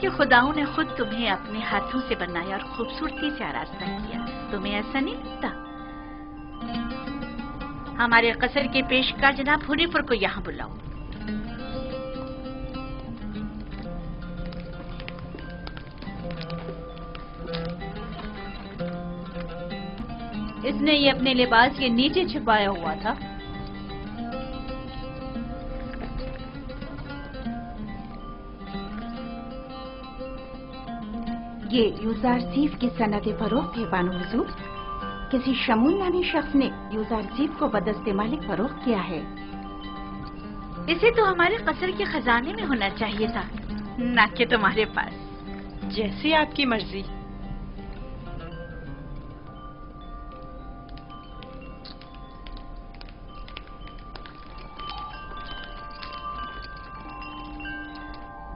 कि खुदाओं ने खुद तुम्हें अपने हाथों से बनाया और खूबसूरती से आरास्ता किया। तुम्हें ऐसा नहीं लगता? हमारे कसर के पेशकार जनाब हुनीफर को यहाँ बुलाओ। इसने ये अपने लिबास के नीचे छिपाया हुआ था। ये यूजारसीफ की सनद फरोख्त है बानो हुजूर। किसी शमून नामी शख्स ने यूजारसीफ को बदस्ते मालिक फरोख्त किया है। इसे तो हमारे कसर के खजाने में होना चाहिए था, ना कि तुम्हारे पास। जैसी आपकी मर्जी।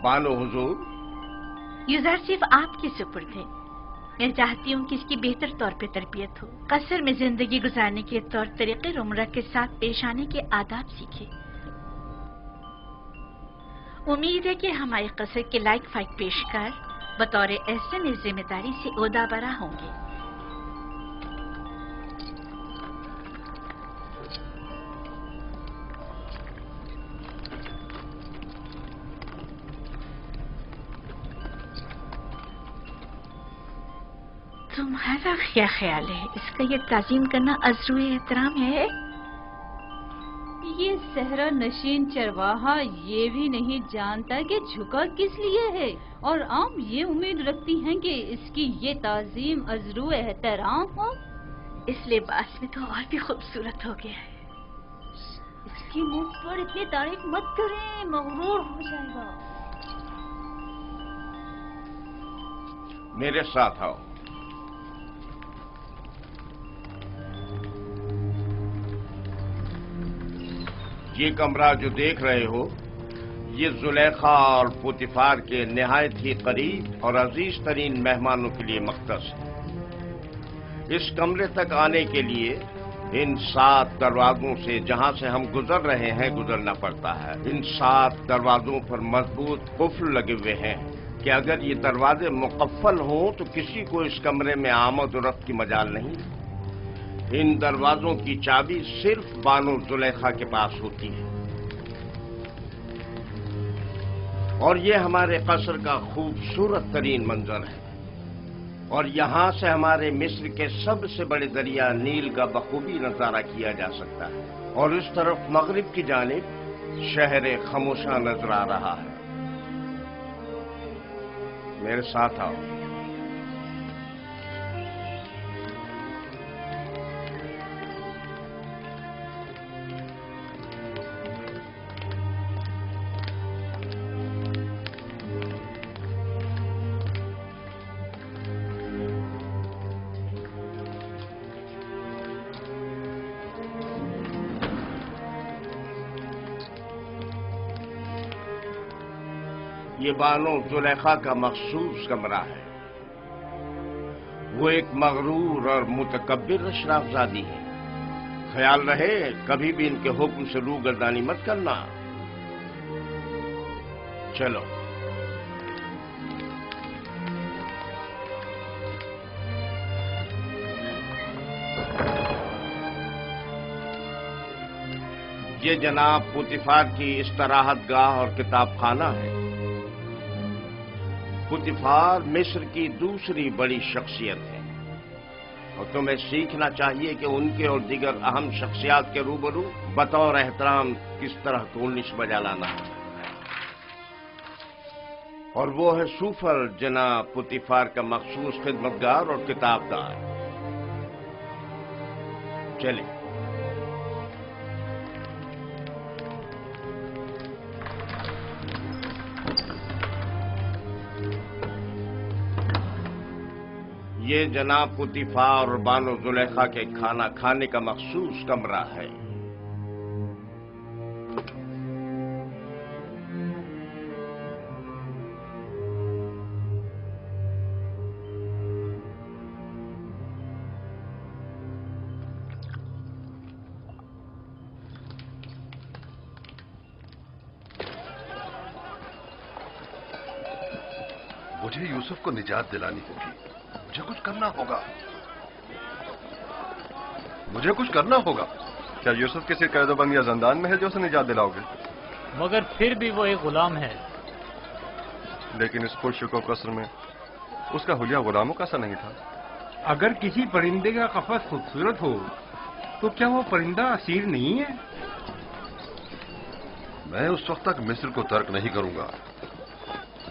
बानो हुजूर, यूजारसीफ आपके सुपुर्द है। मैं चाहती हूँ कि इसकी बेहतर तौर पे तरबियत हो, कसर में जिंदगी गुजारने के तौर तरीके उम्र के साथ पेश आने के आदाब सीखे। उम्मीद है कि हमारे कसर के लायक फाइक पेशकार बतौर एहसन इस जिम्मेदारी से ओहदा बरा होंगे। तुम्हारा क्या ख्याल है? इसका ये ताज़ीम करना अज़्रुए एहतराम है? ये सहरा नशीन चरवाहा ये भी नहीं जानता कि झुका किस लिए है, और आम ये उम्मीद रखती हैं कि इसकी ये ताज़ीम अज़्रुए एहतराम हो। इस लिबास में तो और भी खूबसूरत हो गया है। इसके मुंह पर इतनी तारीफ मत करें, मगरूर हो जाएगा। मेरे साथ आओ। ये कमरा जो देख रहे हो, ये जुलेखा और पुतिफार के निहायत ही करीब और अजीज तरीन मेहमानों के लिए मख्तस है। इस कमरे तक आने के लिए इन 7 दरवाजों से जहां से हम गुजर रहे हैं गुजरना पड़ता है। इन 7 दरवाजों पर मजबूत कुफ्ल लगे हुए हैं कि अगर ये दरवाजे मुकफ्फल हों तो किसी को इस कमरे में आमद और रफ्त की मजाल नहीं। इन दरवाजों की चाबी सिर्फ बानो जुलेखा के पास होती है। और ये हमारे कसर का खूबसूरत तरीन मंजर है, और यहां से हमारे मिस्र के सबसे बड़े दरिया नील का बखूबी नजारा किया जा सकता है। और इस तरफ मगरिब की जानिब शहर खामोशा नजर आ रहा है। मेरे साथ आओ। ये बानो जुलेखा का मखसूस कमरा है। वो एक मगरूर और मुतकब्बिर अशराफजादी है। ख्याल रहे कभी भी इनके हुक्म से रूगर्दानी मत करना। चलो। ये जनाब पुतिफार की इस्तराहत गाह और किताब खाना है। पुतिफार मिस्र की दूसरी बड़ी शख्सियत है, और तुम्हें सीखना चाहिए कि उनके और दीगर अहम शख्सियात के रूबरू बतौर एहतराम किस तरह कोलिश बजा लाना है। और वो है सूफर जनाब पुतिफार का मखसूस खिदमतगार और किताबदार। चले। ये जनाब पुतिफार और बानो जुलेखा के खाना खाने का मखसूस कमरा है। मुझे यूसुफ को निजात दिलानी होगी। मुझे कुछ करना होगा। मुझे कुछ करना होगा। क्या यूसुफ किसी कैदोबंद या जंदान में है जो उसे निजात दिलाओगे? मगर फिर भी वो एक गुलाम है। लेकिन इस पुरशुको कसर में उसका हुलिया गुलामों का सा नहीं था। अगर किसी परिंदे का कफस खूबसूरत हो तो क्या वो परिंदा असीर नहीं है? मैं उस वक्त तक मिस्र को तर्क नहीं करूंगा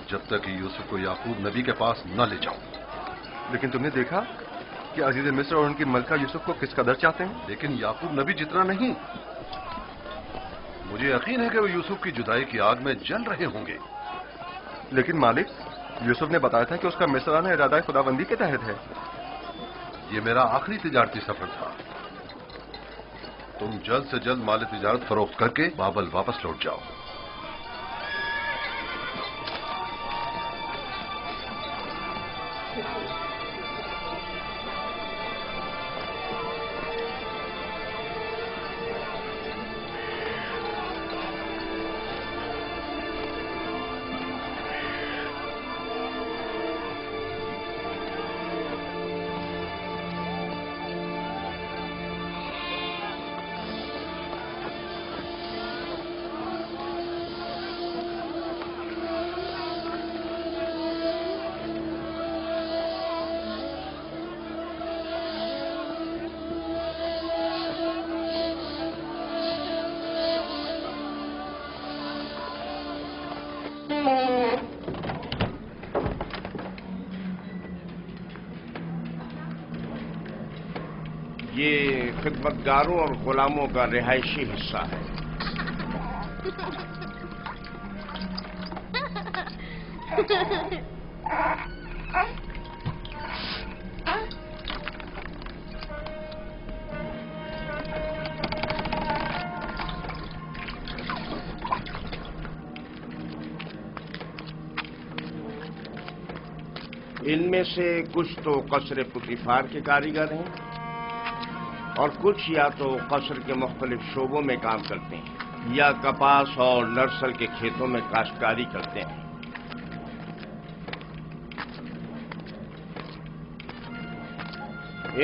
जब तक यूसुफ को याकूब नबी के पास न ले जाऊं। लेकिन तुमने देखा कि अजीज मिस्र और उनकी मलका यूसुफ को किस कदर चाहते हैं। लेकिन याकूब नबी जितना नहीं। मुझे यकीन है कि वो यूसुफ की जुदाई की आग में जल रहे होंगे। लेकिन मालिक, यूसुफ ने बताया था कि उसका मिस्र आना इरादा खुदाबंदी के तहत है। ये मेरा आखिरी तिजारती सफर था। तुम जल्द से जल्द माल तिजारत फरोख्त करके बाबल वापस लौट जाओ। ये खिदमतगारों और गुलामों का रिहायशी हिस्सा है। इनमें से कुछ तो कसर पुतिफार के कारीगर हैं और कुछ या तो कसर के मुख्तलिफ शोबों में काम करते हैं या कपास और नर्सल के खेतों में काश्तकारी करते हैं।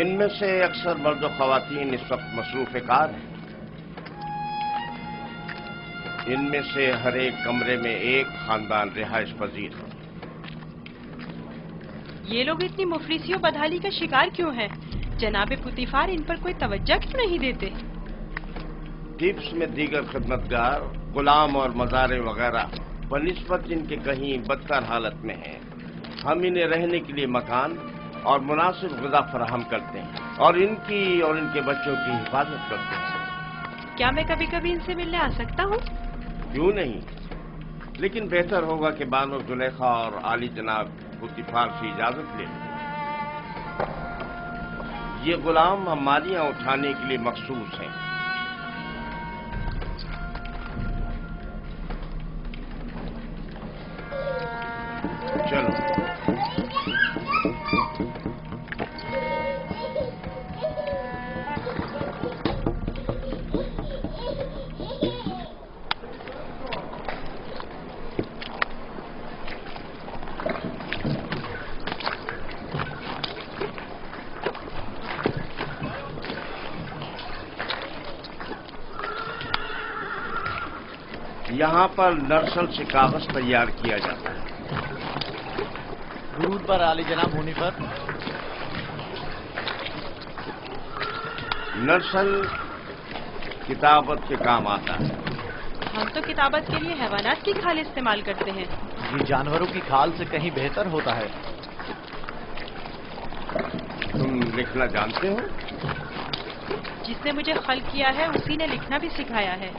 इनमें से अक्सर मर्द और खवातीन इस वक्त मसरूफ कार हैं। इनमें से हर एक कमरे में एक खानदान रिहाइश पजीर है। ये लोग इतनी मुफलिसी और बदहाली का शिकार क्यों हैं? जनाबे पुतिफार इन पर कोई तवज्जो क्यों नहीं देते? टिप्स में दीगर खिदमतगार, गुलाम और मज़ारे वगैरह बनिस्बत इनके कहीं बदतर हालत में हैं। हम इन्हें रहने के लिए मकान और मुनासिब ग़िज़ा फराहम करते हैं और इनकी और इनके बच्चों की हिफाजत करते हैं। क्या मैं कभी कभी इनसे मिलने आ सकता हूँ? क्यों नहीं, लेकिन बेहतर होगा कि बानो जुलेखा और आली जनाब पुतिफार से इजाजत ले लें। ये गुलाम हमारियां उठाने के लिए मखसूस हैं। चलो। यहाँ पर नर्सल से कागज तैयार किया जाता है। दुरूद पर आली जनाब होने पर। नर्सल किताबत के काम आता है। हम तो किताबत के लिए हैवानात की खाल इस्तेमाल करते हैं। ये जानवरों की खाल से कहीं बेहतर होता है। तुम लिखना जानते हो? जिसने मुझे खल किया है उसी ने लिखना भी सिखाया है।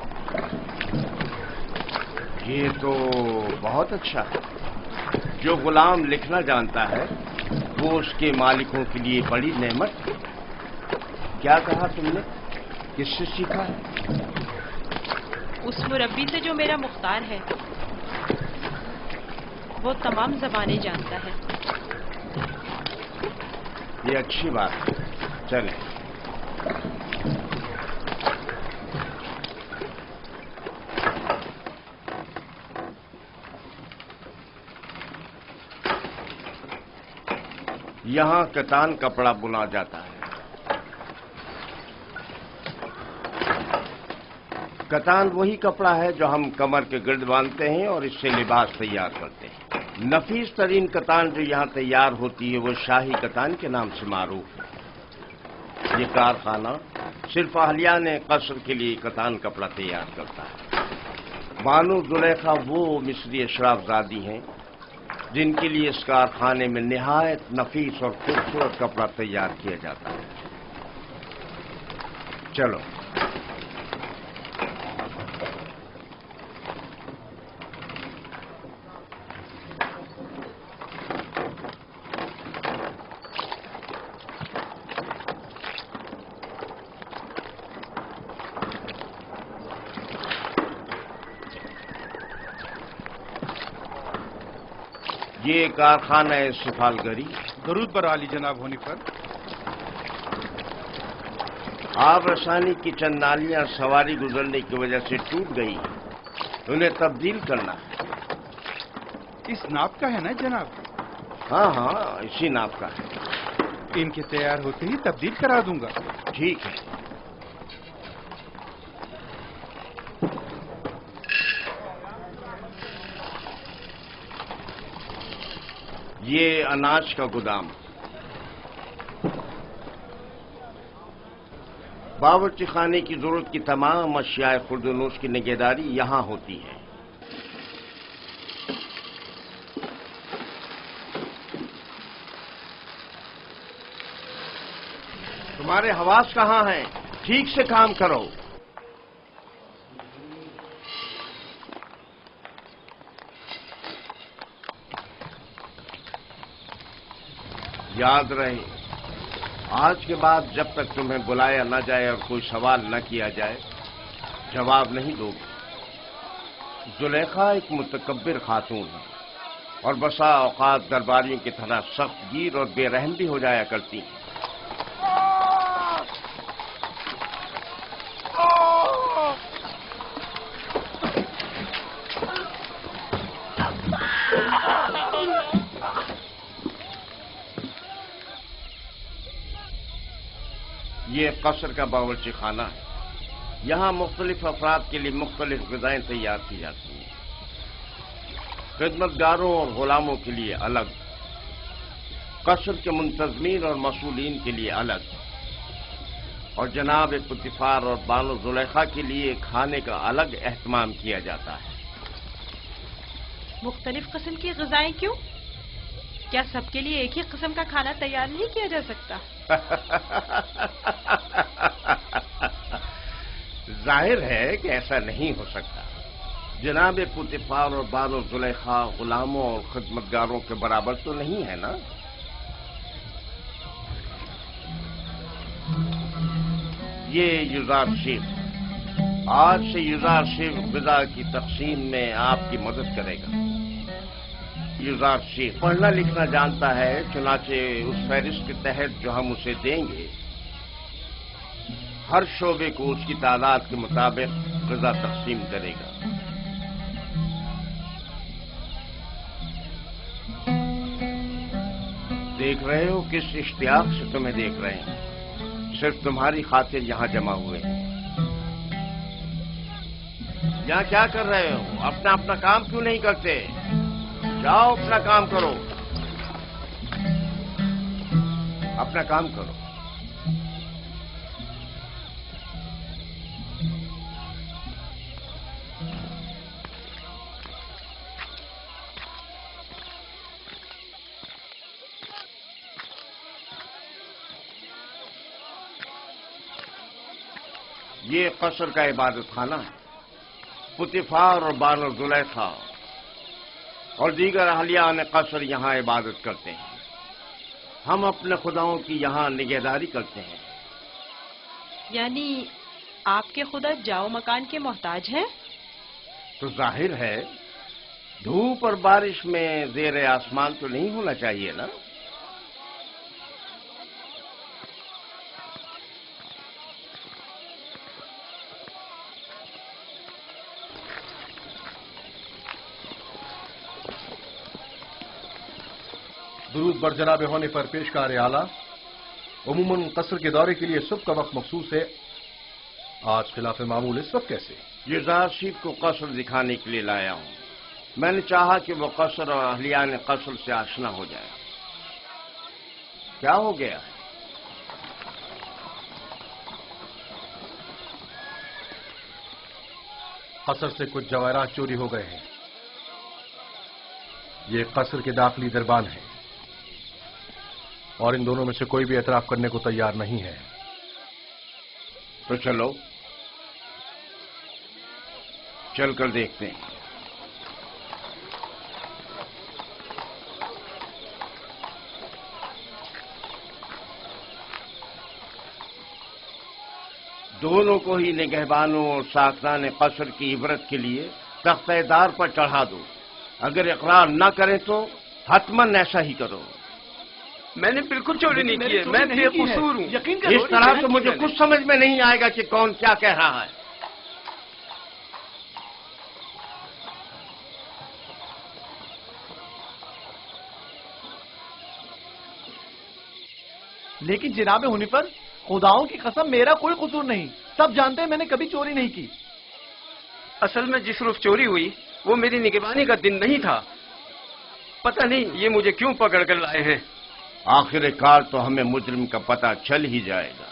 ये तो बहुत अच्छा है। जो गुलाम लिखना जानता है वो उसके मालिकों के लिए बड़ी नेमत है। क्या कहा तुमने? किससे सीखा है? उस मुरब्बी से जो मेरा मुख्तार है। वो तमाम ज़बानें जानता है। ये अच्छी बात है। चलें। यहाँ कतान कपड़ा बुना जाता है। कतान वही कपड़ा है जो हम कमर के गिर्द बांधते हैं और इससे लिबास तैयार करते हैं। नफीस तरीन कतान जो यहाँ तैयार होती है वो शाही कतान के नाम से मारूफ है। ये कारखाना सिर्फ अहलियान कसर के लिए कतान कपड़ा तैयार करता है। बानो जुलेखा वो मिस्री अशराफजादी हैं जिनके लिए इस कारखाने में निहायत नफीस और खूबसूरत कपड़ा तैयार किया जाता है। चलो ये कारखाना है सिफालगरी। दरूद बर आली जनाब होने पर। आब रसानी की चंद नालियां सवारी गुजरने की वजह से टूट गई, उन्हें तब्दील करना है। इस नाप का है ना जनाब? हाँ हाँ, इसी नाप का है। इनके तैयार होते ही तब्दील करा दूंगा। ठीक है। ये अनाज का गोदाम। बावर्ची खाने की जरूरत की तमाम अशियाए खुर्दनोश की निगहदारी यहां होती है। तुम्हारे हवास कहां हैं? ठीक से काम करो। याद रहे, आज के बाद जब तक तुम्हें बुलाया न जाए और कोई सवाल न किया जाए, जवाब नहीं दोगे। जुलेखा एक मुतकब्बिर खातून है और बसा औकात दरबारियों की तरह सख्त गिर और बेरहम भी हो जाया करती हैं। ये कसर का बावर्ची खाना है। यहाँ मुख्तलिफ अफराद के लिए मुख्तलिफ ग़िज़ाएं तैयार की जाती हैं। खिदमतगारों और गुलामों के लिए अलग, कसर के मुंतज़मीन और मसूलीन के लिए अलग, और जनाब पुतिफार और बानो जुलेखा के लिए खाने का अलग एहतमाम किया जाता है। मुख्तलिफ किस्म की ग़िज़ाएं क्यों? क्या सबके लिए एक ही किस्म का खाना तैयार नहीं किया जा सकता? जाहिर है कि ऐसा नहीं हो सकता। जनाब पुतिफार और बानो जुलेखा गुलामों और खिदमतगारों के बराबर तो नहीं है ना? ये युजार शेख, आज से युजार शेख ग़िज़ा की तक़सीम में आपकी मदद करेगा। युजार शेख पढ़ना लिखना जानता है, चुनाचे उस फहरिस्त के तहत जो हम उसे देंगे, हर शोबे को उसकी तादाद के मुताबिक ग़िज़ा तक़सीम करेगा। देख रहे हो किस इश्तियाक से तुम्हें देख रहे हैं। सिर्फ तुम्हारी खातिर यहां जमा हुए हैं। यहां क्या कर रहे हो? अपना अपना काम क्यों नहीं करते? जाओ अपना काम करो, अपना काम करो। ये कसर का इबादत खाना है। पुतिफार और बानो जुलेखा और दीगर अहलियान कसर यहाँ इबादत करते हैं। हम अपने खुदाओं की यहाँ निगहदारी करते हैं। यानी आपके खुदा जाओ मकान के मोहताज हैं? तो जाहिर है धूप और बारिश में ज़ेर आसमान तो नहीं होना चाहिए ना? درود بر جناب ہونے پر پیشکار اعلیٰ، عموماً قصر کے دورے کے لیے صبح کا وقت مخصوص ہے، آج خلاف معمول اس وقت کیسے؟ یوزار سیف کو قصر دکھانے کے لیے لایا ہوں۔ میں نے چاہا کہ وہ قصر اور اہلیان قصر سے آشنا ہو جائے۔ کیا ہو گیا؟ قصر سے کچھ جواہرات چوری ہو گئے ہیں۔ یہ قصر کے داخلی دربان ہیں اور ان دونوں میں سے کوئی بھی اعتراف کرنے کو تیار نہیں ہے۔ تو چلو چل کر دیکھتے ہیں۔ دونوں کو ہی نگہبانوں اور ساکنان قصر کی عبرت کے لیے تختہ دار پر چڑھا دو۔ اگر اقرار نہ کریں تو حتماً ایسا ہی کرو۔ میں نے بالکل چوری نہیں کی ہے، میں بے قصور ہوں۔ اس طرح تو مجھے کچھ سمجھ میں نہیں آئے گا کہ کون کیا کہہ رہا ہے۔ لیکن جناب ہنیفر، خداؤں کی قسم میرا کوئی قصور نہیں، سب جانتے ہیں میں نے کبھی چوری نہیں کی۔ اصل میں جس روز چوری ہوئی وہ میری نگہبانی کا دن نہیں تھا، پتہ نہیں یہ مجھے کیوں پکڑ کر لائے ہیں۔ آخر کار تو ہمیں مجرم کا پتہ چل ہی جائے گا۔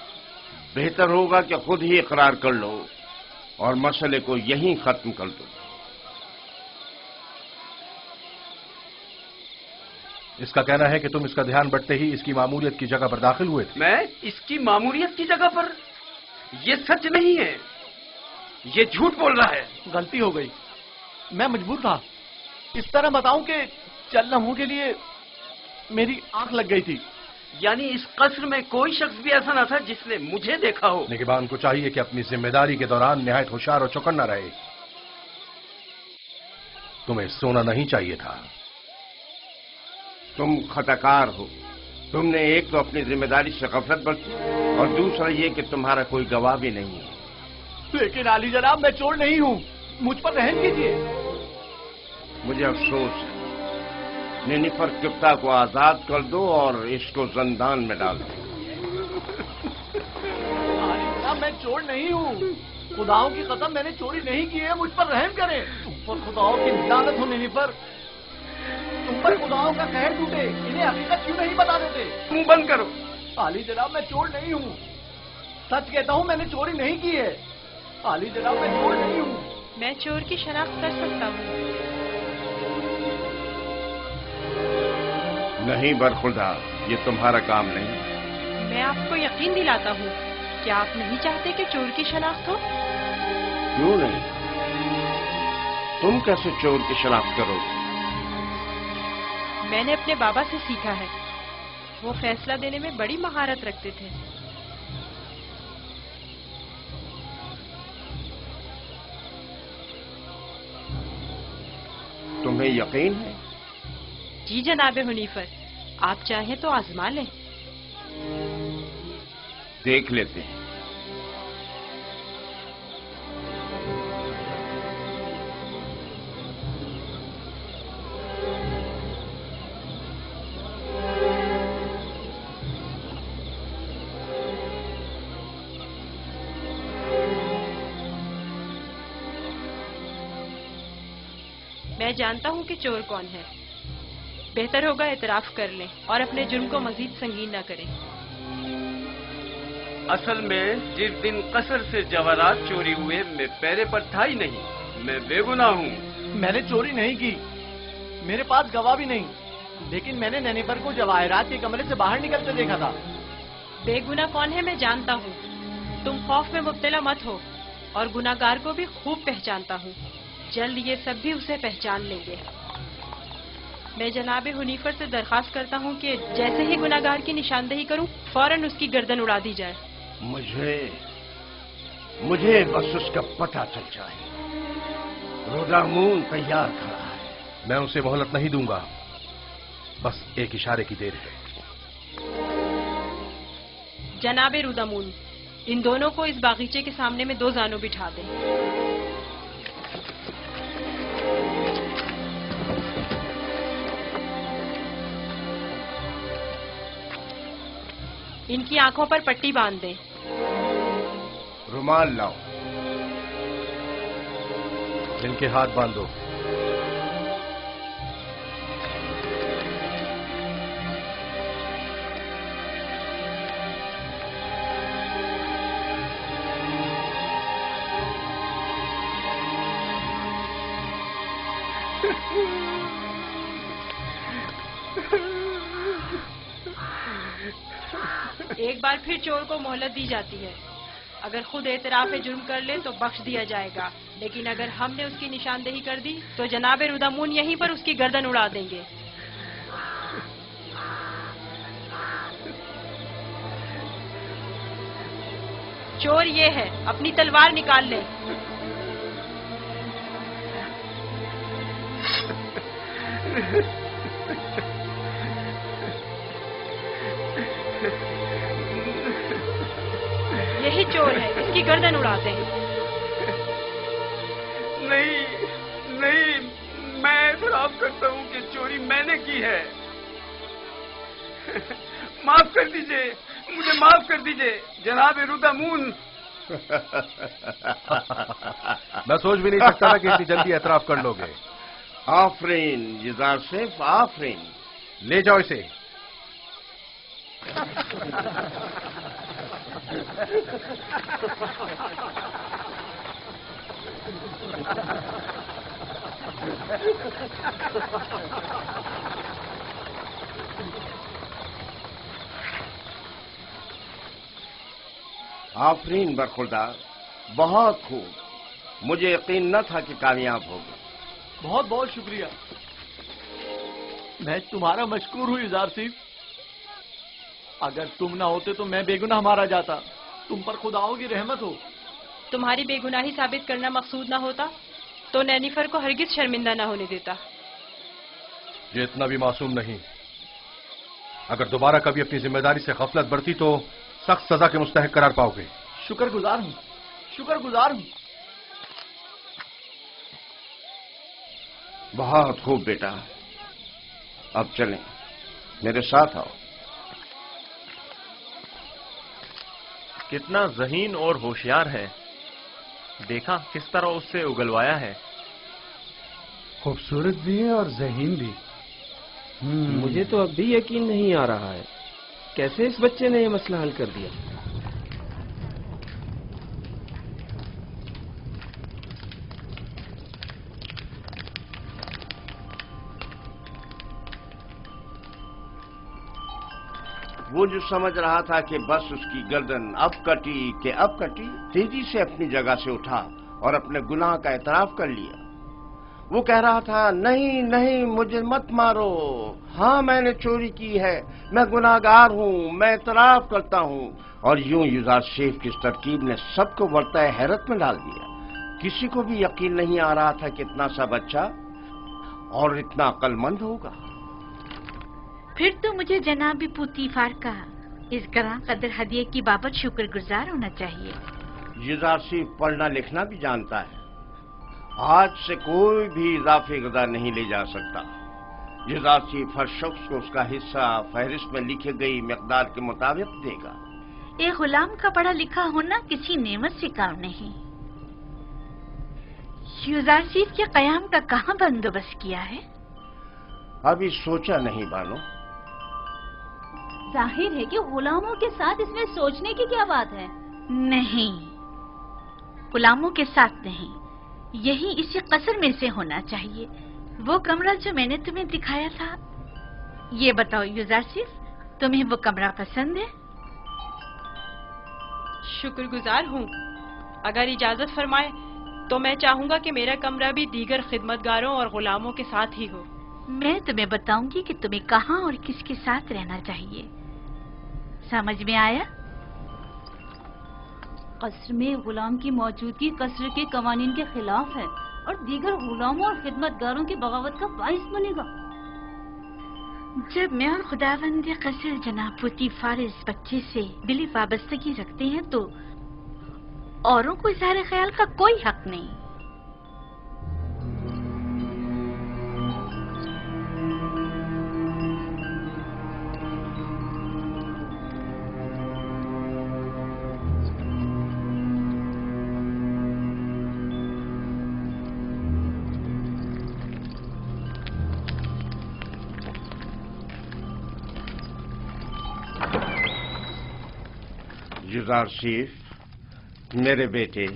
بہتر ہوگا کہ خود ہی اقرار کر لو اور مسئلے کو یہیں ختم کر دو۔ اس کا کہنا ہے کہ تم اس کا دھیان بٹتے ہی اس کی معمولیت کی جگہ پر داخل ہوئے تھے۔ میں اس کی معمولیت کی جگہ پر؟ یہ سچ نہیں ہے، یہ جھوٹ بول رہا ہے۔ غلطی ہو گئی، میں مجبور تھا۔ اس طرح بتاؤں کہ چند لمحوں کے لیے میری آنکھ لگ گئی تھی۔ یعنی اس قصر میں کوئی شخص بھی ایسا نہ تھا جس نے مجھے دیکھا ہو؟ نگہبان کو چاہیے کہ اپنی ذمہ داری کے دوران نہایت ہوشیار اور چوکنا رہے۔ تمہیں سونا نہیں چاہیے تھا۔ تم خطاکار ہو۔ تم نے ایک تو اپنی ذمہ داری سے غفلت برتی اور دوسرا یہ کہ تمہارا کوئی گواہ بھی نہیں ہے۔ لیکن عالی جناب میں چور نہیں ہوں، مجھ پر رحم کیجیے۔ مجھے افسوس ہے۔ نینیفر کپتا کو آزاد کر دو اور اس کو زندان میں ڈال دو۔ عالی جناب میں چور نہیں ہوں، خداؤں کی قسم میں نے چوری نہیں کی ہے، مجھ پر رحم کریں۔ تم پر خداؤں کی لعنت ہو نینیفر، تم پر خداؤں کا قہر ٹوٹے، انہیں حقیقت کیوں نہیں بتا دیتے؟ منہ بند کرو۔ عالی جناب میں چور نہیں ہوں، سچ کہتا ہوں میں نے چوری نہیں کی ہے۔ عالی جناب میں چور نہیں ہوں۔ میں چور کی شناخت کر سکتا ہوں۔ نہیں برخدا، یہ تمہارا کام نہیں۔ میں آپ کو یقین دلاتا ہوں، کیا آپ نہیں چاہتے کہ چور کی شناخت ہو؟ کیوں نہیں؟ تم کیسے چور کی شناخت کرو گے؟ میں نے اپنے بابا سے سیکھا ہے، وہ فیصلہ دینے میں بڑی مہارت رکھتے تھے۔ تمہیں یقین ہے؟ جی جناب حنیفر، آپ چاہیں تو آزما لیں۔ دیکھ لیتے ہیں۔ میں جانتا ہوں کہ چور کون ہے۔ بہتر ہوگا اعتراف کر لیں اور اپنے جرم کو مزید سنگین نہ کریں۔ اصل میں جس دن قصر سے جواہرات چوری ہوئے میں پیرے پر تھا ہی نہیں، میں بے گناہ ہوں۔ میں نے چوری نہیں کی، میرے پاس گواہ بھی نہیں، لیکن میں نے نینیفر کو جواہرات کے کمرے سے باہر نکلتے دیکھا تھا۔ بے گناہ کون ہے میں جانتا ہوں، تم خوف میں مبتلا مت ہو، اور گناہگار کو بھی خوب پہچانتا ہوں، جلد یہ سب بھی اسے پہچان لیں گے۔ میں جناب حنیفر سے درخواست کرتا ہوں کہ جیسے ہی گناہگار کی نشاندہی کروں فوراً اس کی گردن اڑا دی جائے۔ مجھے بس اس کا پتہ چل جائے۔ رودامون تیار کھڑا ہے۔ میں اسے مہلت نہیں دوں گا، بس ایک اشارے کی دیر ہے۔ جناب رودامون، ان دونوں کو اس باغیچے کے سامنے میں 2 زانوں بٹھا دیں۔ इनकी आंखों पर पट्टी बांध दें। रुमाल लाओ। इनके हाथ बांधो। एक बार फिर चोर को मोहलत दी जाती है। अगर खुद एतराफ जुर्म कर ले तो बख्श दिया जाएगा, लेकिन अगर हमने उसकी निशानदेही कर दी तो जनाब रुदामून यहीं पर उसकी गर्दन उड़ा देंगे। चोर ये है, अपनी तलवार निकाल ले। यही चोर है, इसकी गर्दन उड़ाते हैं। नहीं नहीं, मैं एतराफ करता हूँ कि चोरी मैंने की है। माफ कर दीजिए, मुझे माफ कर दीजिए जनाब रुदामून। मैं सोच भी नहीं सकता था कि इतनी जल्दी एतराफ कर लोगे। आफरीन युजार सेफ, आफरीन। ले जाओ इसे। आफरीन बरखुरदार, बहुत खूब। मुझे यकीन न था कि कामयाब होगे। बहुत बहुत शुक्रिया। मैं तुम्हारा मशकूर हूँ युजार सिफ। अगर तुम ना होते तो मैं बेगुनाह मारा जाता। तुम पर खुदाओं की रहमत हो। तुम्हारी बेगुनाही साबित करना मकसूद ना होता तो नैनीफर को हरगिज शर्मिंदा ना होने देता। ये इतना भी मासूम नहीं। अगर दोबारा कभी अपनी जिम्मेदारी से गफलत बरती तो सख्त सजा के मुस्तहिक करार पाओगे। शुक्रगुजार हूँ, शुक्रगुजार हूँ। बहुत खूब बेटा, अब चलें, मेरे साथ आओ। कितना ज़हीन और होशियार है, देखा किस तरह उससे उगलवाया है। खूबसूरत भी है और ज़हीन भी। मुझे तो अब भी यकीन नहीं आ रहा है कैसे इस बच्चे ने ये मसला हल कर दिया। वो जो समझ रहा था कि बस उसकी गर्दन अब कटी कि अब कटी, तेजी से अपनी जगह से उठा और अपने गुनाह का एतराफ कर लिया। वो कह रहा था, नहीं नहीं मुझे मत मारो, हाँ मैंने चोरी की है, मैं गुनाहगार हूँ, मैं एतराफ करता हूँ। और यूं युजार शेख की इस तरकीब ने सबको वर्ताए हैरत में डाल दिया। किसी को भी यकीन नहीं आ रहा था कि इतना सा बच्चा और इतना अक्लमंद होगा। फिर तो मुझे जनाब पुतीफार का इस गरां कदर हदिये की बाबत शुक्रगुजार होना चाहिए। युजार शेख पढ़ना लिखना भी जानता है। आज से कोई भी इजाफी गदा नहीं ले जा सकता। युजार शेख हर शख्स को उसका हिस्सा फहरिस्त में लिखी गई मिकदार के मुताबिक देगा। एक गुलाम का पढ़ा लिखा होना किसी नेमत से काम नहीं। युजार शेख के कयाम का कहाँ बंदोबस्त किया है? अभी सोचा नहीं बानो। जाहिर है कि गुलामों के साथ इसमें सोचने की क्या बात है। नहीं, गुलामों के साथ नहीं, यही इसी कसर में से होना चाहिए। वो कमरा जो मैंने तुम्हें दिखाया था। ये बताओ युजार शेख, तुम्हें वो कमरा पसंद है? शुक्रगुजार हूँ। अगर इजाजत फरमाए तो मैं चाहूंगा कि मेरा कमरा भी दीगर खिदमतगारों और गुलामों के साथ ही हो। मैं तुम्हें बताऊंगी कि तुम्हें कहाँ और किसके साथ रहना चाहिए। समझ में आया? कसर में गुलाम की मौजूदगी कसर के कवानीन के खिलाफ है और दीगर गुलामों और खिदमतगारों की बगावत का बाइस बनेगा। जब मैं और खुदावंद कसर जनाब पुतीफार इस बच्चे से दिली वाबस्तगी रखते हैं तो औरों को इज़हार ख्याल का कोई हक नहीं। युजारशीफ, मेरे बेटे,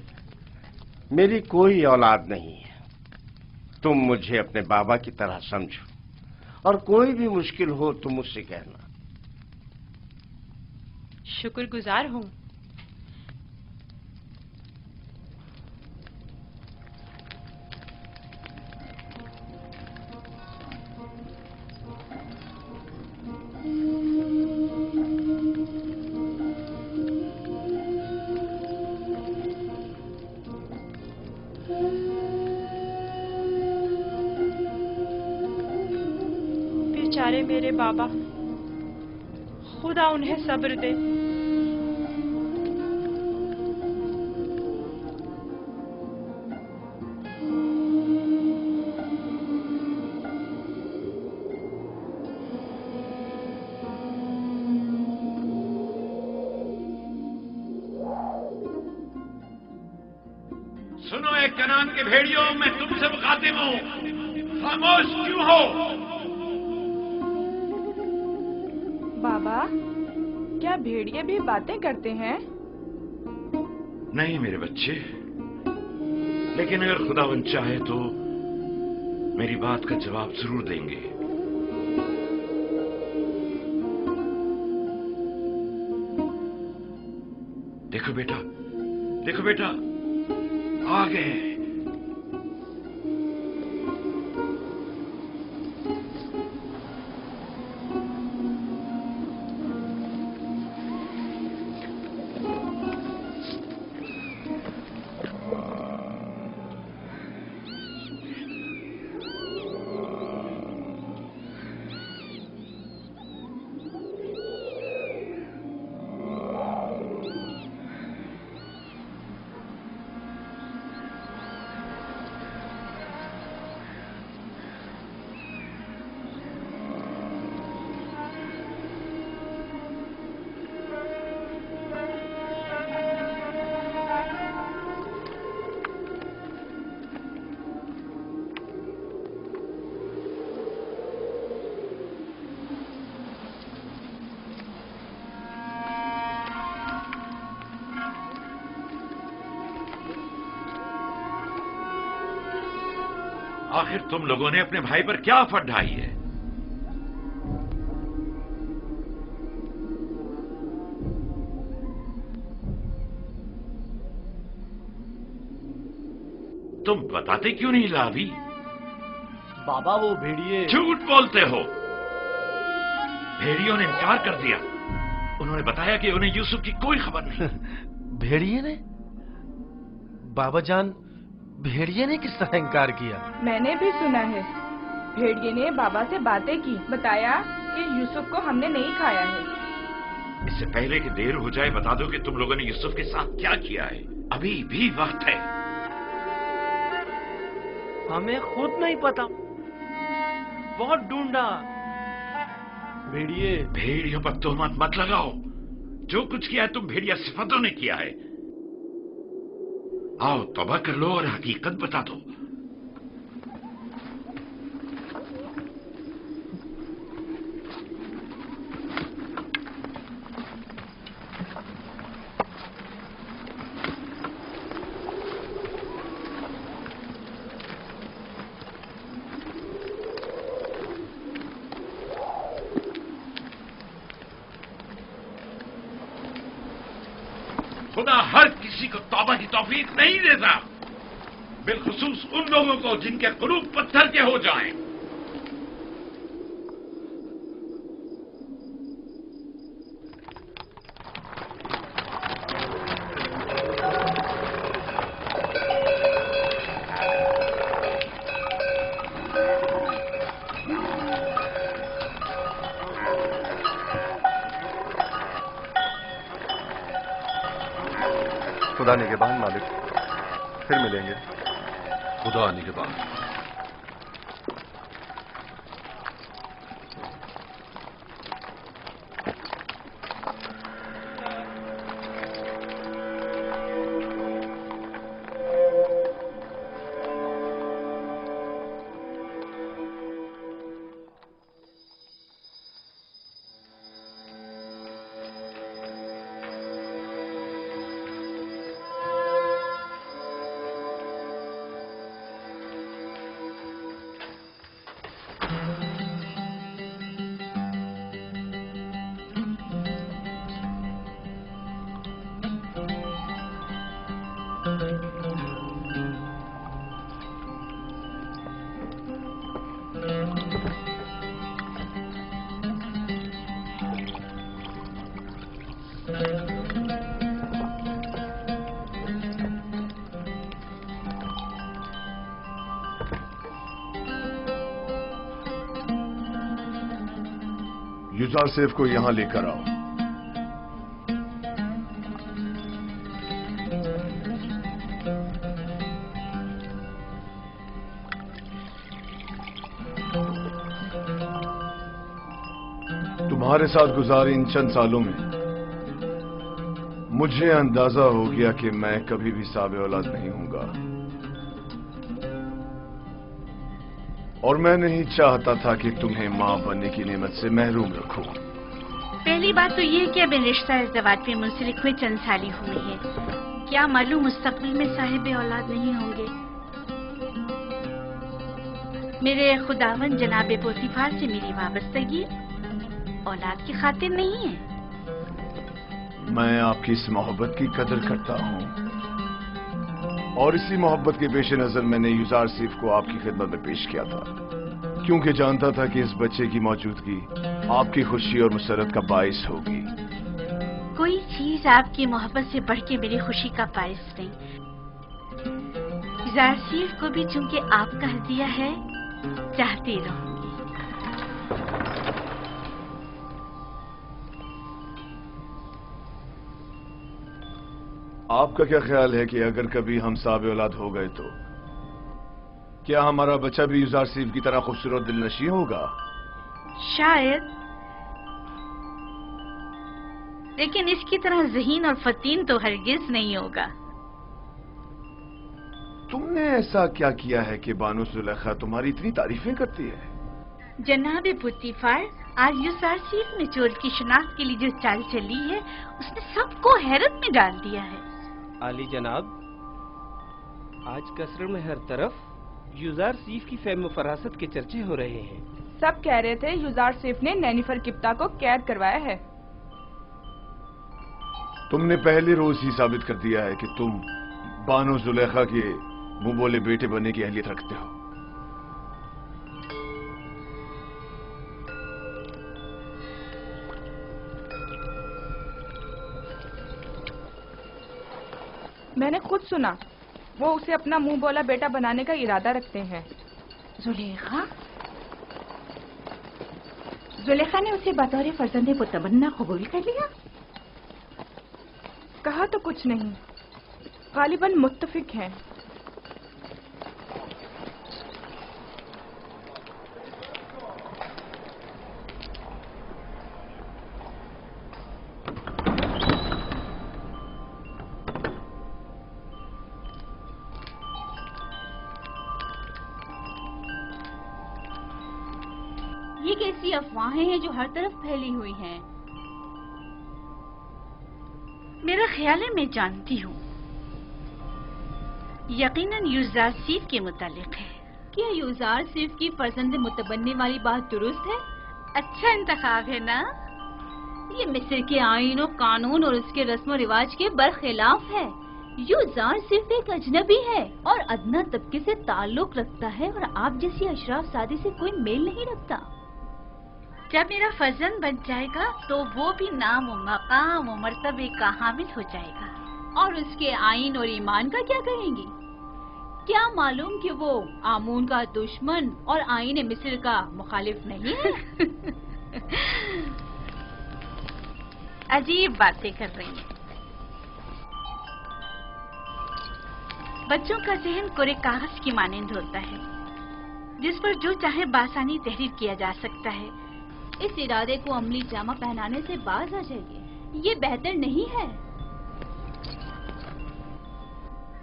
मेरी कोई औलाद नहीं है। तुम मुझे अपने बाबा की तरह समझो और कोई भी मुश्किल हो तो मुझसे कहना। शुक्रगुजार हूँ। बेचारे मेरे बाबा, खुदा उन्हें सब्र दे। सुनो एक कनान के भेड़ियों, मैं तुमसे मुखातिब हूं, खामोश क्यों हो? बाबा, क्या भेड़िए भी बातें करते हैं? नहीं मेरे बच्चे, लेकिन अगर खुदावंद चाहे तो मेरी बात का जवाब जरूर देंगे। देखो बेटा, देखो बेटा, आ गए। आखिर तुम लोगों ने अपने भाई पर क्या आफत ढाई है? तुम बताते क्यों नहीं लावी? बाबा वो भेड़िए। झूठ बोलते हो। भेड़ियों ने इनकार कर दिया। उन्होंने बताया कि उन्हें यूसुफ की कोई खबर नहीं। भेड़िए ने? बाबा जान, भेड़िए ने किस तरह इनकार किया? मैंने भी सुना है। भेड़िए ने बाबा से बातें की, बताया कि यूसुफ को हमने नहीं खाया है। इससे पहले कि देर हो जाए बता दो कि तुम लोगों ने यूसुफ के साथ क्या किया है। अभी भी वक्त है। हमें खुद नहीं पता, बहुत ढूंढा। भेड़ियों पर तोहमत मत लगाओ। जो कुछ किया है तुम भेड़िया सिफतों ने किया है। आओ तौबा कर लो और हकीकत बता दो। खुदा हर किसी को तौबा की तौफीक नहीं देता, बिलखुसूस उन लोगों को जिनके कुलूब पत्थर के हो जाएं। खुदा निगहबान मालिक, फिर मिलेंगे। खुदा निगहबान। युजार सेफ को यहां लेकर आओ। तुम्हारे साथ गुजारे इन चंद सालों में मुझे अंदाजा हो गया कि मैं कभी भी साबे औलाद नहीं हूंगा, और मैं नहीं चाहता था कि तुम्हें मां बनने की नेमत से महरूम रखूं। पहली बात तो ये कि अब रिश्ता इज़्ज़वाज पे मुंसलिक हुए चंद साल ही हुए हैं। क्या मालूम मुस्तकबिल में साहिब औलाद नहीं होंगे। मेरे खुदावन जनाब पोतीफार से मेरी वाबस्तगी औलाद की खातिर नहीं है। मैं आपकी इस मोहब्बत की कदर करता हूं, और इसी मोहब्बत के पेश नजर मैंने युजार सेफ को आपकी खिदमत में पेश किया था, क्योंकि जानता था कि इस बच्चे की मौजूदगी आपकी खुशी और मुसरत का बाइस होगी। कोई चीज आपकी मोहब्बत से बढ़ के मेरी खुशी का बाइस नहीं। युजार सेफ को भी चूंकि आपका हदिया है, चाहती रहूंगी। आपका क्या ख्याल है कि अगर कभी हम साबे औलाद हो गए तो क्या हमारा बच्चा भी युजार सेफ की तरह खूबसूरत दिलनशी होगा? शायद, लेकिन इसकी तरह ज़हीन और फतीन तो हरगिज नहीं होगा। तुमने ऐसा क्या किया है कि बानो जुलेखा तुम्हारी इतनी तारीफें करती है? जनाब पुतीफार, आज युजार सेफ ने चोर की शिनाख्त के लिए जो चाल चली है, उसने सबको हैरत में डाल दिया है। आली जनाब, आज कसर में हर तरफ युजार सेफ की फेम फरासत के चर्चे हो रहे हैं। सब कह रहे थे युजार सेफ ने नैनीफर किप्ता को कैद करवाया है। तुमने पहले रोज ही साबित कर दिया है कि तुम बानो जुलेखा के मुंह बोले बेटे बनने की अहलियत रखते हो। मैंने खुद सुना, वो उसे अपना मुंह बोला बेटा बनाने का इरादा रखते हैं। जुलेखा? जुलेखा ने उसे बतौर फर्जंदे मुतमन्ना कबूल कर लिया? कहा तो कुछ नहीं, गालिबन मुत्तफिक हैं। ये कैसी अफवाहें हैं जो हर तरफ फैली हुई हैं? मेरा ख्याल है मैं जानती हूँ। यकीनन युजार सेफ के मुतालिक है। क्या युजार सेफ की फर्जंद मुतबन्ने वाली बात दुरुस्त है? अच्छा इंतखाब है ना? ये मिस्र के आईन और कानून और उसके रस्म और रिवाज के बरखिलाफ है। युजार सेफ एक अजनबी है और अदना तबके से ताल्लुक रखता है, और आप जैसी अशराफ सादी से कोई मेल नहीं रखता। जब मेरा फर्जंद बन जाएगा तो वो भी नाम और मकाम और मर्तबे का हामिल हो जाएगा। और उसके आईन और ईमान का क्या कहेंगी? क्या मालूम कि वो आमून का दुश्मन और आईन मिस्र का मुखालिफ नहीं है? अजीब बातें कर रही हैं। बच्चों का जहन कोरे कागज की मानंद होता है, जिस पर जो चाहे बासानी तहरीर किया जा सकता है। इस इरादे को अमली जामा पहनाने से बाज आ जाइए, ये बेहतर नहीं है।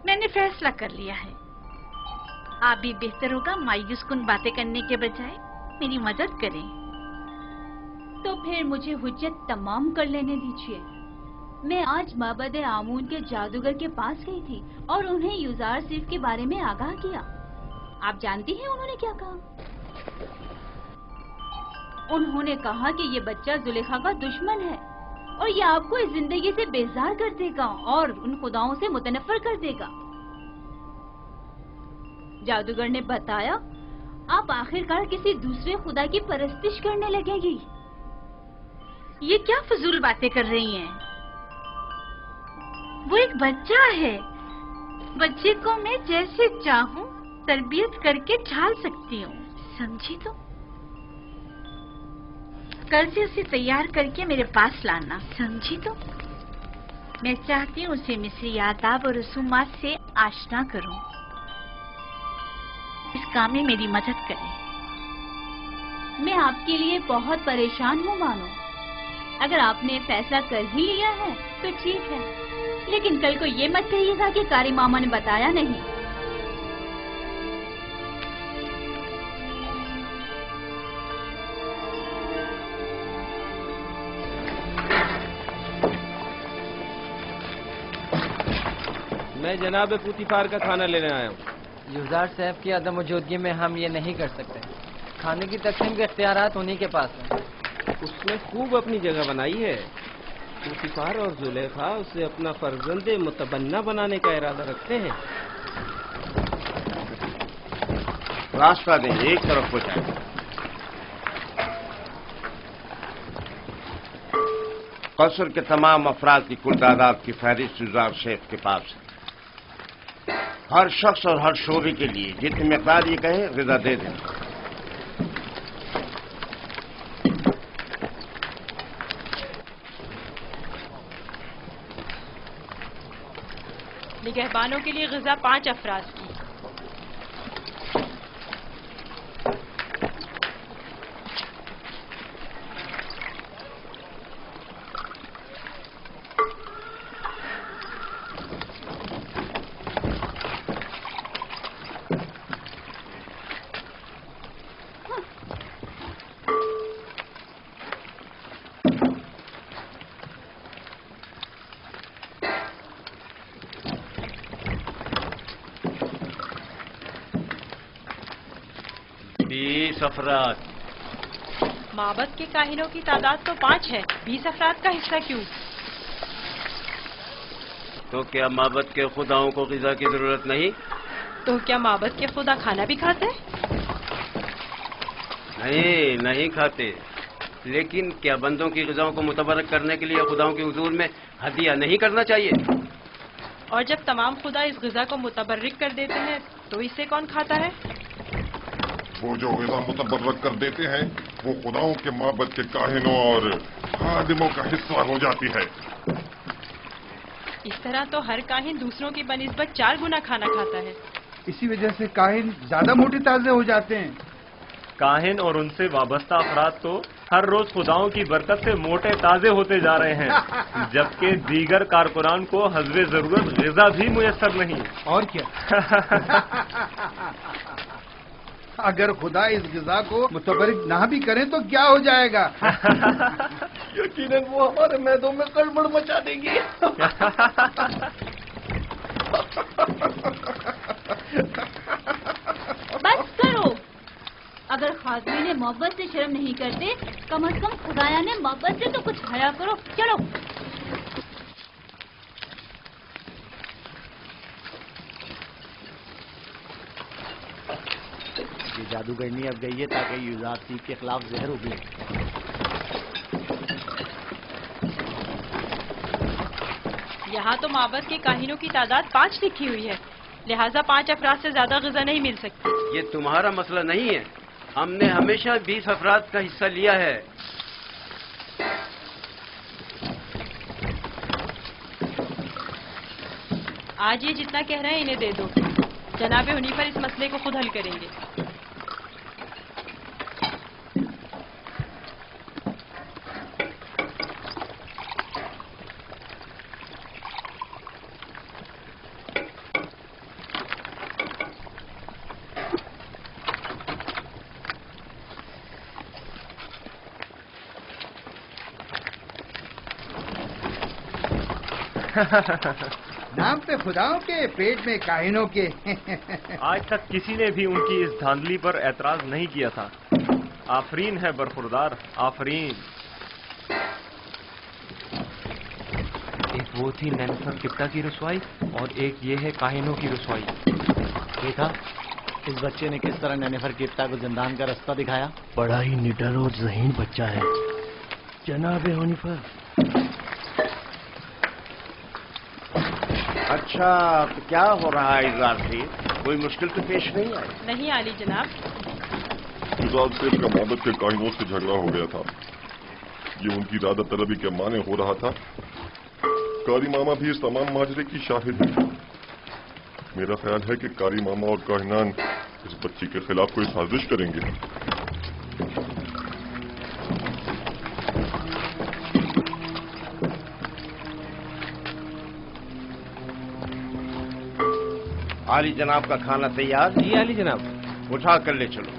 मैंने फैसला कर लिया है। आप भी बेहतर होगा मायूस कुन बातें करने के बजाय मेरी मदद करें। तो फिर मुझे हुज्जत तमाम कर लेने दीजिए। मैं आज माबद आमून के जादूगर के पास गई थी और उन्हें युजार सेफ के बारे में आगाह किया। आप जानती हैं उन्होंने क्या कहा? उन्होंने कहा कि ये बच्चा जुलेखा का दुश्मन है और ये आपको इस जिंदगी से बेजार कर देगा और उन खुदाओं से मुतनफर कर देगा। जादूगर ने बताया, आप आखिरकार किसी दूसरे खुदा की परस्तिश करने लगेगी। ये क्या फजूल बातें कर रही हैं? वो एक बच्चा है। बच्चे को मैं जैसे चाहूं तरबियत करके ढाल सकती हूँ, समझी? तो कल से उसे तैयार करके मेरे पास लाना, समझी? तो मैं चाहती हूँ उसे मिस्री आदाब और रसूमात से आशना करूं। इस काम में मेरी मदद करें। मैं आपके लिए बहुत परेशान हूँ मानो। अगर आपने फैसला कर ही लिया है तो ठीक है, लेकिन कल को ये मत कहिएगा कि कारी मामा ने बताया नहीं। मैं जनाब पुतिफार का खाना लेने आया हूँ। युजार साहब की अदम मौजूदगी में हम ये नहीं कर सकते। खाने की तकसीम के इख्तियारात उन्हीं के पास हैं। उसने खूब अपनी जगह बनाई है। पुतिफार और जुलेखा उसे अपना फर्जंद मुतबन्ना बनाने का इरादा रखते हैं। रास्ता दें, एक तरफ हो जाए। कसर के तमाम अफराद की कुल तादाद की फहरिस्त युजार शेख के पास है। हर शख्स और हर शोबे के लिए जितनी मिकदार ये कहे ग़िज़ा दे दें। निगहबानों के लिए ग़िज़ा 5 अफराद की। अफराद। माबद के काहिनों की तादाद तो 5 है, 20 अफराद का हिस्सा क्यों? तो क्या माबद के खुदाओं को ग़िज़ा की जरूरत नहीं? तो क्या माबद के खुदा खाना भी खाते? नहीं, नहीं खाते। लेकिन क्या बंदों की ग़िज़ाओं को मुतबरक करने के लिए खुदाओं के हुजूर में हदिया नहीं करना चाहिए? और जब तमाम खुदा इस ग़िज़ा को मुतबर्रिक कर देते हैं तो इसे कौन खाता है? वो जो ग़िज़ा मुतबर्रक कर देते हैं वो खुदाओं के माबद के काहिनों और खादिमों का हिस्सा हो जाती है। इस तरह तो हर काहिन दूसरों की बनिस्बत 4 गुना खाना खाता है। इसी वजह से काहिन ज्यादा मोटे ताजे हो जाते हैं। काहिन और उनसे वाबस्ता अफराद तो हर रोज खुदाओं की बरकत से मोटे ताजे होते जा रहे हैं, जबकि दीगर कारकुनान को हस्बे जरूरत ग़िज़ा भी मुयस्सर नहीं। और क्या अगर खुदा इस ग़िज़ा को मुतबर्रिक ना भी करें तो क्या हो जाएगा? यकीनन वो हमारे मैदों में गड़बड़ मचा देंगी। बस करो। अगर खादमी ने मोहब्बत से शर्म नहीं करते, कम से कम खुदाया ने मोहब्बत से तो कुछ हया करो। चलो। ये जादूगरनी अब गई है ताकि युजार सीफ के खिलाफ जहर उगले। यहाँ तो माबद के काहिनों की तादाद 5 लिखी हुई है, लिहाजा 5 अफराद से ज्यादा ग़िज़ा नहीं मिल सकती। ये तुम्हारा मसला नहीं है। हमने हमेशा 20 अफराद का हिस्सा लिया है। आज ये जितना कह रहे हैं इन्हें दे दो। जनाब हुनीफर इस मसले को खुद हल करेंगे। नाम पे खुदाओं के, पेट में काहिनों के। आज तक किसी ने भी उनकी इस धांधली पर एतराज नहीं किया था। आफरीन है बरखुरदार, आफरीन। एक वो थी नेनफर किप्टा की रसवाई और एक ये है काहिनों की रसवाई। देखा इस बच्चे ने किस तरह नेनेफर किप्टा को जिंदान का रास्ता दिखाया। बड़ा ही निडर और ज़हीन बच्चा है जनाब हुनीफर। अच्छा, तो क्या हो रहा है इज़ार से? कोई मुश्किल तो पेश नहीं आई? नहीं आली जनाब। इज़ार सेठ का मोहब्बत के काहिनों से झगड़ा हो गया था। ये उनकी इरादा तलबी के माने हो रहा था। कारी मामा भी इस तमाम माजरे की शाहिद है। मेरा ख्याल है कि कारी मामा और काहिनान इस बच्ची के खिलाफ कोई साजिश करेंगे। आली जनाब का खाना तैयार? जी आली जनाब। उठा कर ले चलो।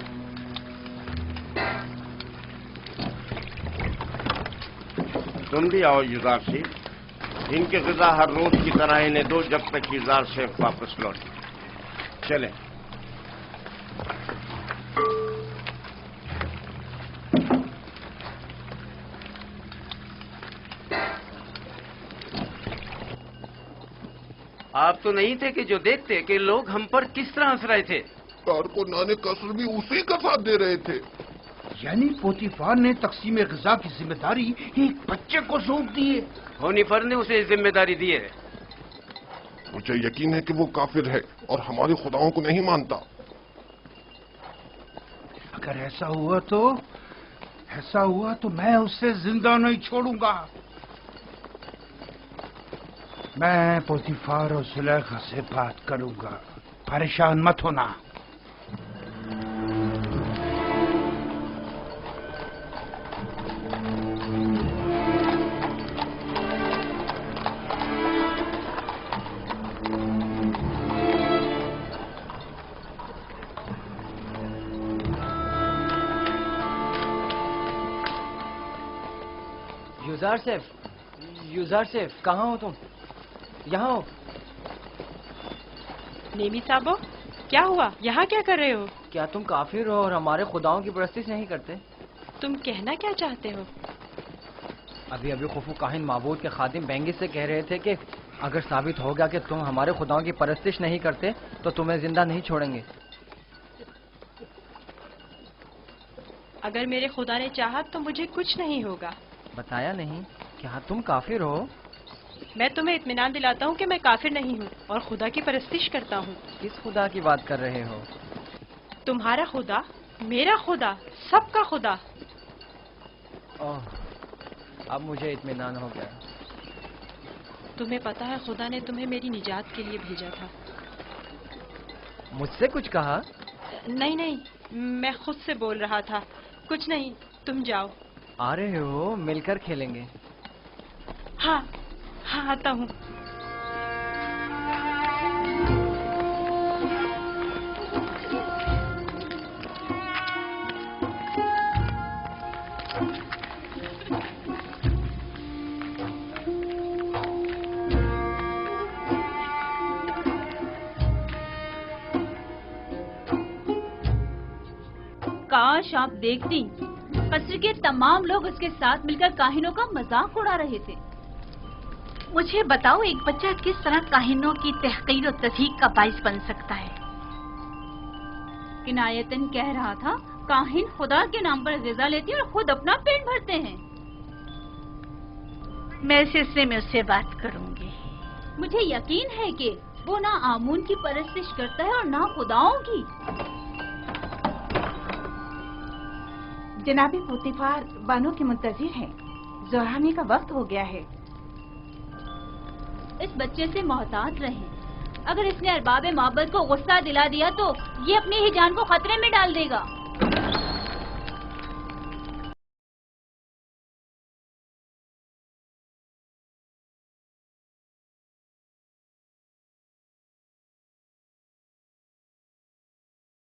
तुम भी आओ युजार शेख। इनके ग़िज़ा हर रोज की तरह इन्हें दो जब तक युजार शेख वापस लौटे। चलें। आप तो नहीं थे कि जो देखते कि लोग हम पर किस तरह हंस रहे थे। कारकुनाने कसर भी उसी का साथ दे रहे थे। यानी पोतीफार ने तकसीम ग़िज़ा की जिम्मेदारी एक बच्चे को सौंप दी है। होनीफर ने उसे जिम्मेदारी दी है। मुझे यकीन है कि वो काफिर है और हमारे खुदाओं को नहीं मानता। अगर ऐसा हुआ तो मैं उसे जिंदा नहीं छोड़ूंगा। मैं पोतीफार और सुलेखा से बात करूंगा, परेशान मत होना। युजार सेफ, कहाँ हो तुम? यहाँ हो। नेमी साहबो, क्या हुआ? यहाँ क्या कर रहे हो? क्या तुम काफिर हो और हमारे खुदाओं की परस्तिश नहीं करते? तुम कहना क्या चाहते हो? अभी खुफू काहिन माबूद के खादिम बेंगिस से कह रहे थे कि अगर साबित हो गया कि तुम हमारे खुदाओं की परस्तिश नहीं करते तो तुम्हें जिंदा नहीं छोड़ेंगे। अगर मेरे खुदा ने चाहा तो मुझे कुछ नहीं होगा। बताया नहीं? क्या तुम काफिर हो? मैं तुम्हें इत्मीनान दिलाता हूँ कि मैं काफिर नहीं हूँ और खुदा की परस्तिश करता हूँ। किस खुदा की बात कर रहे हो? तुम्हारा खुदा, मेरा खुदा, सबका खुदा। ओह, अब मुझे इत्मीनान हो गया। तुम्हें पता है खुदा ने तुम्हें मेरी निजात के लिए भेजा था। मुझसे कुछ कहा? नहीं, मैं खुद से बोल रहा था। कुछ नहीं, तुम जाओ। आ रहे हो? मिलकर खेलेंगे। हाँ, आता हूँ। काश आप देखती, कस्र के तमाम लोग उसके साथ मिलकर काहिनों का मजाक उड़ा रहे थे। मुझे बताओ, एक बच्चा किस तरह काहिनों की तहकीर और तज़हीक का बाइस बन सकता है? किनायतन कह रहा था, काहिन खुदा के नाम पर ग़िज़ा लेते और खुद अपना पेट भरते हैं। मैं इस सिलसिले में उससे बात करूंगी। मुझे यकीन है कि वो ना आमून की परस्तिश करता है और ना खुदाओं की। जनाबे पोतीफार बानो के मुंतजिर हैं। ज़ोहराने का वक्त हो गया है। इस बच्चे से मोहतात रहें। अगर इसने अरबाब माबद को गुस्सा दिला दिया तो ये अपनी ही जान को खतरे में डाल देगा।